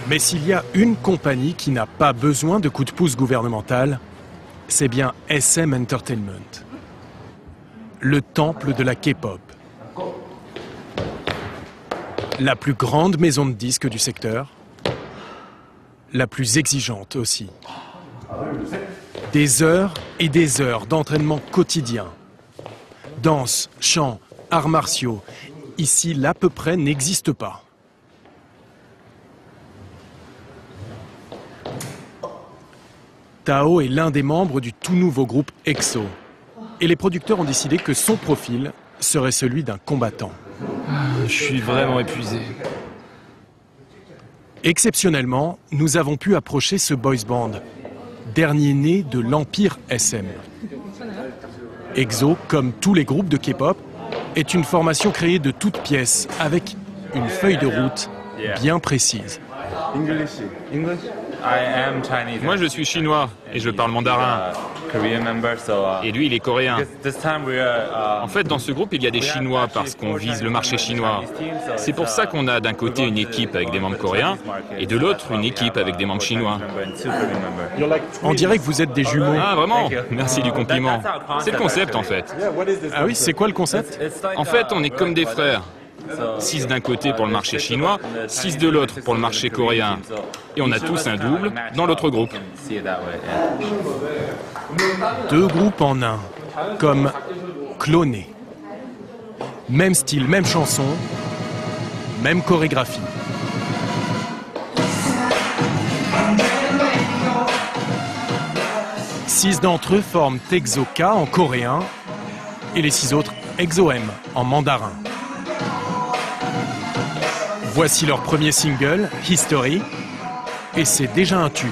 Mais s'il y a une compagnie qui n'a pas besoin de coup de pouce gouvernemental, c'est bien SM Entertainment, le temple de la K-pop. La plus grande maison de disques du secteur, la plus exigeante aussi. Des heures et des heures d'entraînement quotidien. Danse, chant, arts martiaux, ici l'à peu près n'existe pas. Tao est l'un des membres du tout nouveau groupe EXO. Et les producteurs ont décidé que son profil serait celui d'un combattant. Je suis vraiment épuisé. Exceptionnellement, nous avons pu approcher ce boys band, dernier né de l'Empire SM. EXO, comme tous les groupes de K-pop, est une formation créée de toutes pièces, avec une feuille de route bien précise. Moi, je suis chinois et je parle mandarin. Et lui, il est coréen. En fait, dans ce groupe, il y a des Chinois parce qu'on vise le marché chinois. C'est pour ça qu'on a d'un côté une équipe avec des membres coréens et de l'autre une équipe avec des membres chinois. On dirait que vous êtes des jumeaux. Ah, vraiment? Merci du compliment. C'est le concept, en fait. Ah oui, c'est quoi le concept? En fait, on est comme des frères. 6 d'un côté pour le marché chinois, 6 de l'autre pour le marché coréen. Et on a tous un double dans l'autre groupe. 2 groupes en un, comme clonés. Même style, même chanson, même chorégraphie. Six d'entre eux forment EXO-K en coréen et les 6 autres EXO-M en mandarin. Voici leur premier single, History, et c'est déjà un tube.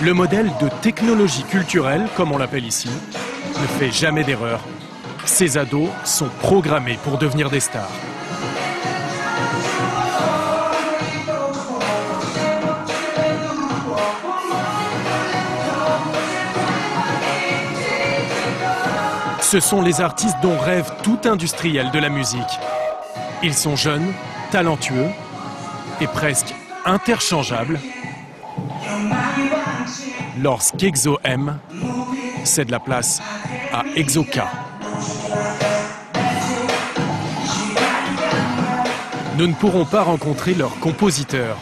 Le modèle de technologie culturelle, comme on l'appelle ici, ne fait jamais d'erreur. Ces ados sont programmés pour devenir des stars. Ce sont les artistes dont rêve tout industriel de la musique. Ils sont jeunes, talentueux et presque interchangeables lorsqu'EXO-M cède la place à EXO-K. Nous ne pourrons pas rencontrer leurs compositeurs,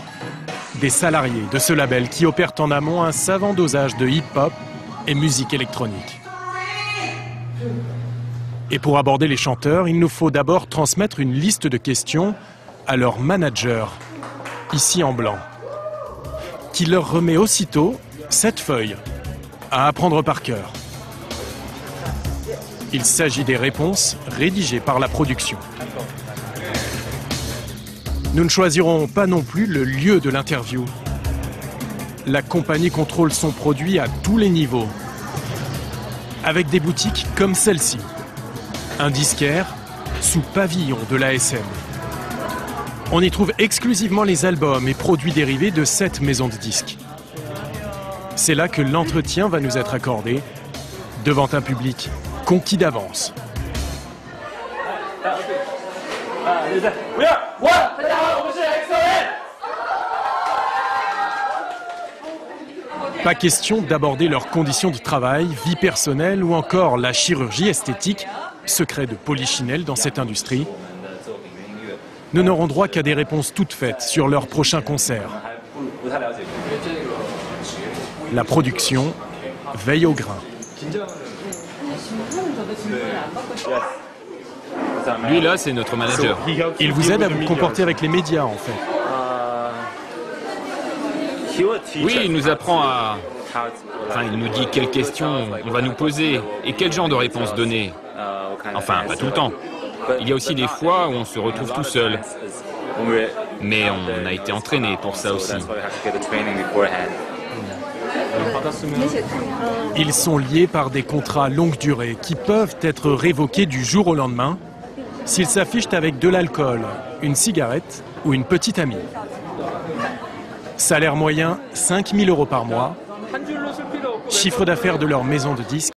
des salariés de ce label qui opèrent en amont un savant dosage de hip-hop et musique électronique. Et pour aborder les chanteurs, il nous faut d'abord transmettre une liste de questions à leur manager, ici en blanc, qui leur remet aussitôt cette feuille à apprendre par cœur. Il s'agit des réponses rédigées par la production. Nous ne choisirons pas non plus le lieu de l'interview. La compagnie contrôle son produit à tous les niveaux, avec des boutiques comme celle-ci. Un disquaire sous pavillon de l'ASM. On y trouve exclusivement les albums et produits dérivés de cette maison de disques. C'est là que l'entretien va nous être accordé, devant un public conquis d'avance. Pas question d'aborder leurs conditions de travail, vie personnelle ou encore la chirurgie esthétique, secret de Polichinelle dans cette industrie. Nous n'aurons droit qu'à des réponses toutes faites sur leur prochain concert. La production veille au grain. Lui, là, c'est notre manager. Il vous aide à vous comporter avec les médias, en fait. Oui, il nous apprend à... Enfin, il nous dit quelles questions on va nous poser et quel genre de réponses donner. Enfin, pas tout le temps. Il y a aussi des fois où on se retrouve tout seul. Mais on a été entraîné pour ça aussi. Ils sont liés par des contrats longue durée qui peuvent être révoqués du jour au lendemain s'ils s'affichent avec de l'alcool, une cigarette ou une petite amie. Salaire moyen, 5 000 € par mois. Chiffre d'affaires de leur maison de disques,